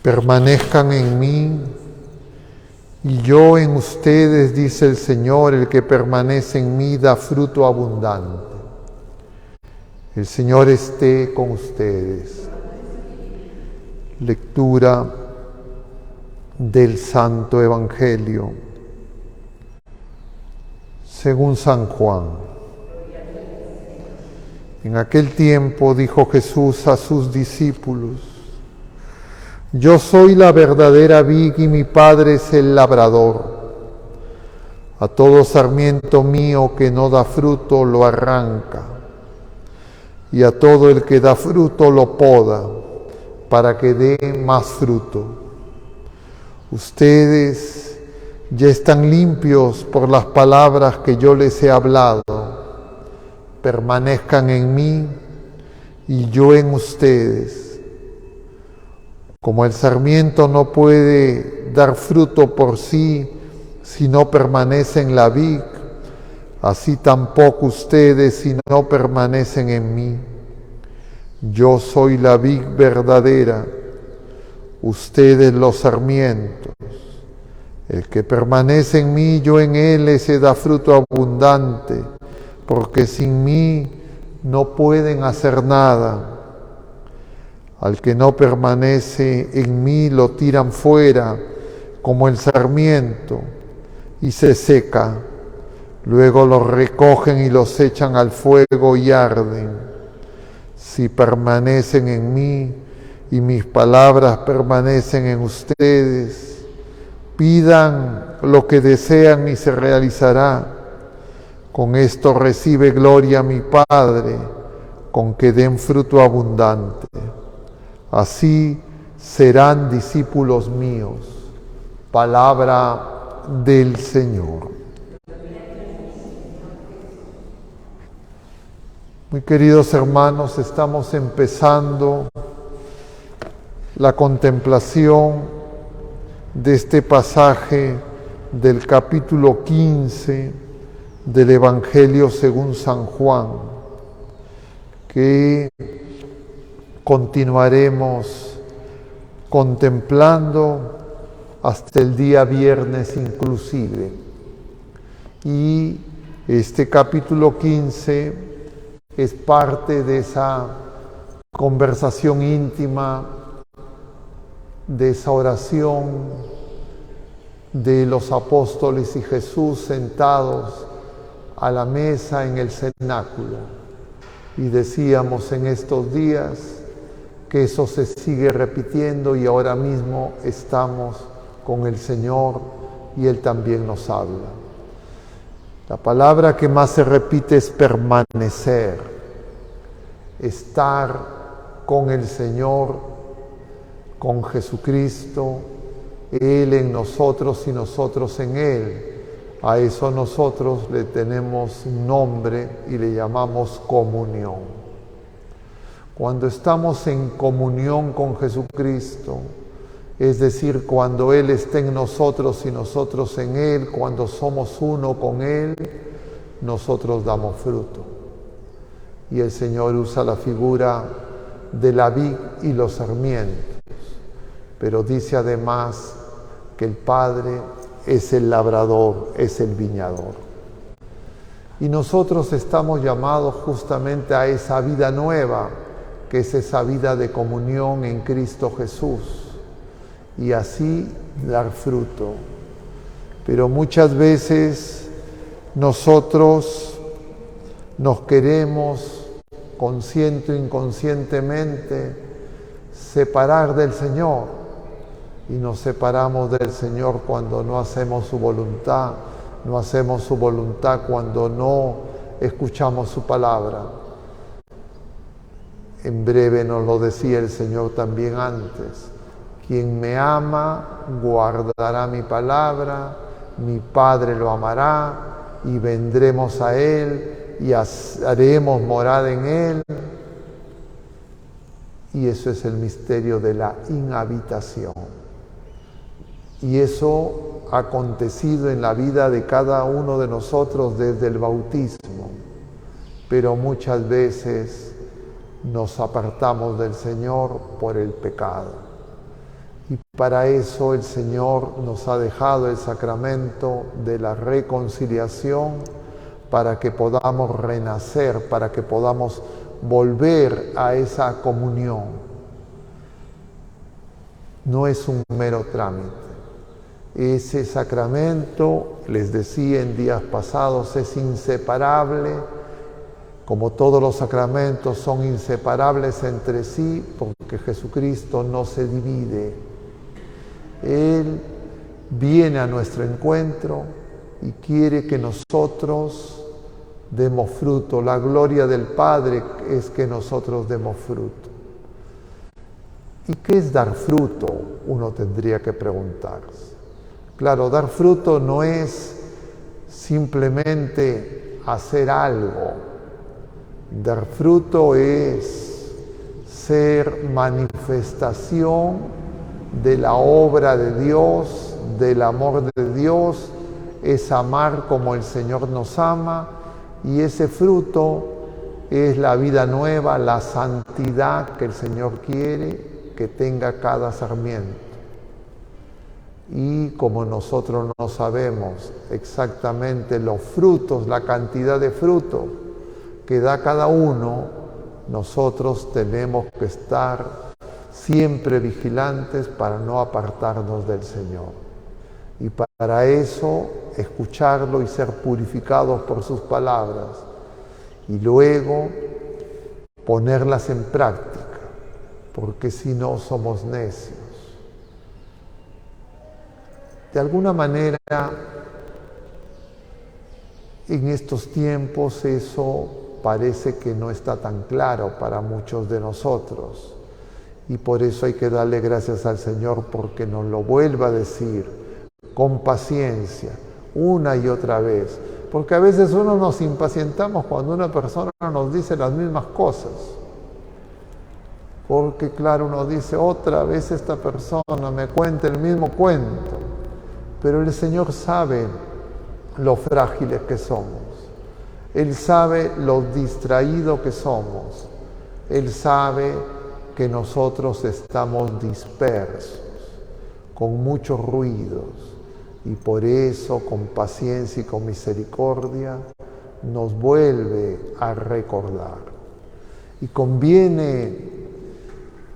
Permanezcan en mí y yo en ustedes, dice el Señor. El que permanece en mí da fruto abundante. El Señor esté con ustedes. Lectura del Santo Evangelio según San Juan. En aquel tiempo dijo Jesús a sus discípulos: Yo soy la verdadera vid y mi Padre es el labrador. A todo sarmiento mío que no da fruto lo arranca, y a todo el que da fruto lo poda, para que dé más fruto. Ustedes ya están limpios por las palabras que yo les he hablado. Permanezcan en mí y yo en ustedes. Como el sarmiento no puede dar fruto por sí si no permanece en la vid, así tampoco ustedes si no permanecen en mí. Yo soy la vid verdadera, ustedes los sarmientos. El que permanece en mí, yo en él, ese da fruto abundante, porque sin mí no pueden hacer nada. Al que no permanece en mí lo tiran fuera como el sarmiento y se seca. Luego los recogen y los echan al fuego y arden. Si permanecen en mí y mis palabras permanecen en ustedes, pidan lo que desean y se realizará. Con esto recibe gloria mi Padre, con que den fruto abundante. Así serán discípulos míos. Palabra del Señor. Muy queridos hermanos, estamos empezando la contemplación de este pasaje del capítulo 15 del Evangelio según San Juan, que continuaremos contemplando hasta el día viernes inclusive. Y este capítulo 15 es parte de esa conversación íntima, de esa oración de los apóstoles y Jesús sentados a la mesa en el cenáculo. Y decíamos en estos días que eso se sigue repitiendo y ahora mismo estamos con el Señor y Él también nos habla. La palabra que más se repite es permanecer, estar con el Señor, con Jesucristo, Él en nosotros y nosotros en Él. A eso nosotros le tenemos un nombre y le llamamos comunión. Cuando estamos en comunión con Jesucristo, es decir, cuando Él está en nosotros y nosotros en Él, cuando somos uno con Él, nosotros damos fruto. Y el Señor usa la figura de la vid y los sarmientos, pero dice además que el Padre es el labrador, es el viñador. Y nosotros estamos llamados justamente a esa vida nueva, que es esa vida de comunión en Cristo Jesús, y así dar fruto. Pero muchas veces nosotros nos queremos, consciente o inconscientemente, separar del Señor, y nos separamos del Señor cuando no hacemos su voluntad, no hacemos su voluntad cuando no escuchamos su palabra. En breve nos lo decía el Señor también antes: quien me ama guardará mi palabra, mi Padre lo amará y vendremos a Él y haremos morada en Él. Y eso es el misterio de la inhabitación. Y eso ha acontecido en la vida de cada uno de nosotros desde el bautismo. Pero muchas veces nos apartamos del Señor por el pecado. Y para eso el Señor nos ha dejado el sacramento de la reconciliación, para que podamos renacer, para que podamos volver a esa comunión. No es un mero trámite. Ese sacramento, les decía en días pasados, es inseparable, como todos los sacramentos son inseparables entre sí, porque Jesucristo no se divide. Él viene a nuestro encuentro y quiere que nosotros demos fruto. La gloria del Padre es que nosotros demos fruto. ¿Y qué es dar fruto? Uno tendría que preguntarse. Claro, dar fruto no es simplemente hacer algo. Dar fruto es ser manifestación de la obra de Dios, del amor de Dios, es amar como el Señor nos ama, y ese fruto es la vida nueva, la santidad que el Señor quiere que tenga cada sarmiento. Y como nosotros no sabemos exactamente los frutos, la cantidad de fruto que da cada uno, nosotros tenemos que estar siempre vigilantes para no apartarnos del Señor. Y para eso, escucharlo y ser purificados por sus palabras. Y luego, ponerlas en práctica, porque si no somos necios. De alguna manera, en estos tiempos eso parece que no está tan claro para muchos de nosotros. Y por eso hay que darle gracias al Señor porque nos lo vuelva a decir con paciencia, una y otra vez. Porque a veces uno nos impacientamos cuando una persona nos dice las mismas cosas. Porque claro, uno dice, otra vez esta persona me cuenta el mismo cuento. Pero el Señor sabe lo frágiles que somos. Él sabe lo distraídos que somos. Él sabe que nosotros estamos dispersos, con muchos ruidos. Y por eso, con paciencia y con misericordia, nos vuelve a recordar. Y conviene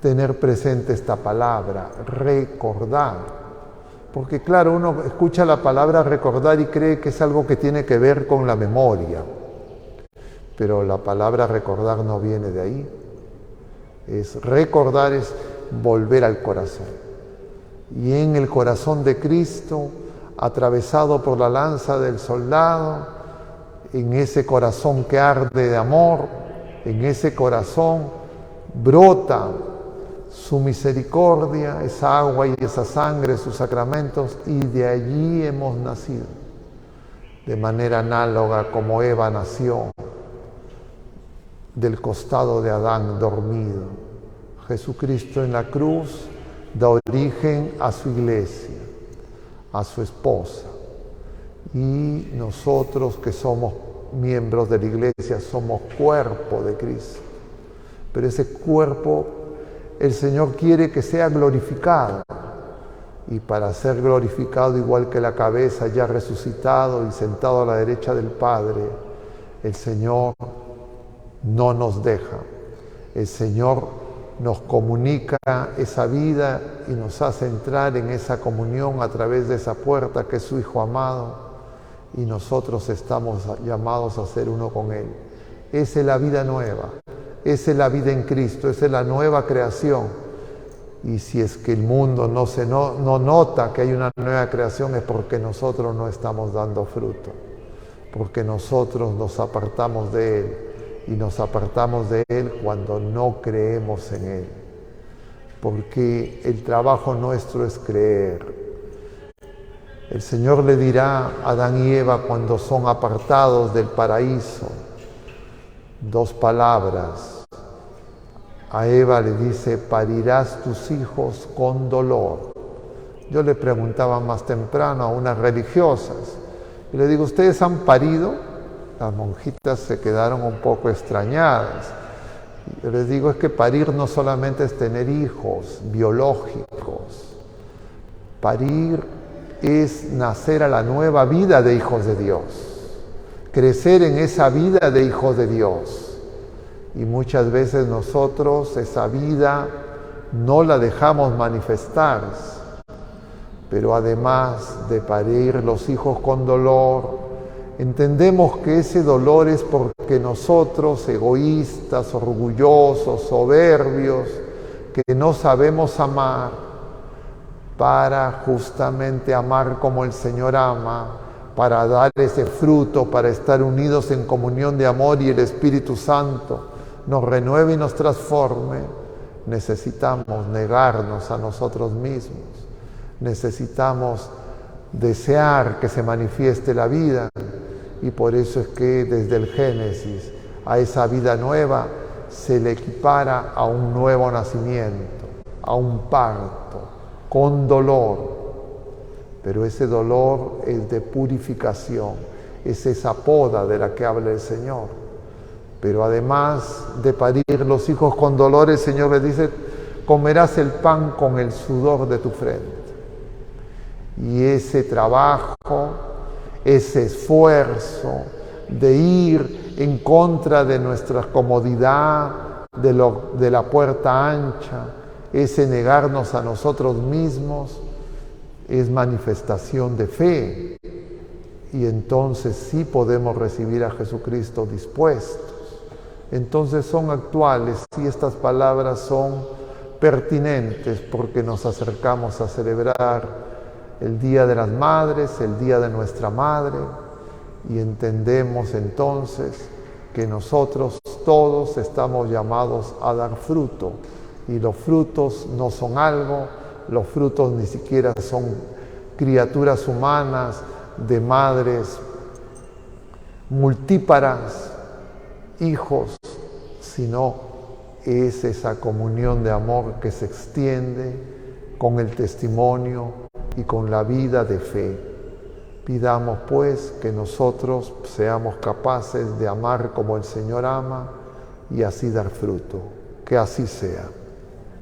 tener presente esta palabra, recordar. Porque claro, uno escucha la palabra recordar y cree que es algo que tiene que ver con la memoria. Pero la palabra recordar no viene de ahí. Recordar es volver al corazón. Y en el corazón de Cristo, atravesado por la lanza del soldado, en ese corazón que arde de amor, en ese corazón brota su misericordia, esa agua y esa sangre, sus sacramentos, y de allí hemos nacido, de manera análoga como Eva nació del costado de Adán dormido. Jesucristo en la cruz da origen a su iglesia, a su esposa, y nosotros que somos miembros de la iglesia somos cuerpo de Cristo. Pero ese cuerpo el Señor quiere que sea glorificado, y para ser glorificado igual que la cabeza ya resucitado y sentado a la derecha del Padre, el Señor no nos deja. El Señor nos comunica esa vida y nos hace entrar en esa comunión a través de esa puerta que es su Hijo amado, y nosotros estamos llamados a ser uno con Él. Esa es la vida nueva. Esa es la vida en Cristo, esa es la nueva creación. Y si es que el mundo no nota que hay una nueva creación, es porque nosotros no estamos dando fruto, porque nosotros nos apartamos de Él, y nos apartamos de Él cuando no creemos en Él. Porque el trabajo nuestro es creer. El Señor le dirá a Adán y Eva cuando son apartados del paraíso, dos palabras. A Eva le dice, parirás tus hijos con dolor. Yo le preguntaba más temprano a unas religiosas, y le digo, ¿ustedes han parido? Las monjitas se quedaron un poco extrañadas. Yo les digo, es que parir no solamente es tener hijos biológicos, Parir es nacer a la nueva vida de hijos de Dios, crecer en esa vida de hijos de Dios. Y muchas veces nosotros esa vida no la dejamos manifestarse. Pero además de parir los hijos con dolor, entendemos que ese dolor es porque nosotros, egoístas, orgullosos, soberbios, que no sabemos amar, para justamente amar como el Señor ama, para dar ese fruto, para estar unidos en comunión de amor y el Espíritu Santo nos renueve y nos transforme, necesitamos negarnos a nosotros mismos. Necesitamos desear que se manifieste la vida, y por eso es que desde el Génesis a esa vida nueva se le equipara a un nuevo nacimiento, a un parto, con dolor. Pero ese dolor es de purificación, es esa poda de la que habla el Señor. Pero además de parir los hijos con dolor, el Señor le dice: comerás el pan con el sudor de tu frente. Y ese trabajo, ese esfuerzo de ir en contra de nuestra comodidad, de la puerta ancha, ese negarnos a nosotros mismos, es manifestación de fe. Y entonces sí podemos recibir a Jesucristo dispuestos. Entonces son actuales y estas palabras son pertinentes porque nos acercamos a celebrar el Día de las Madres, el Día de nuestra Madre, y entendemos entonces que nosotros todos estamos llamados a dar fruto, y los frutos no son algo, los frutos ni siquiera son criaturas humanas de madres multíparas, hijos, sino es esa comunión de amor que se extiende con el testimonio y con la vida de fe. Pidamos pues que nosotros seamos capaces de amar como el Señor ama y así dar fruto. Que así sea.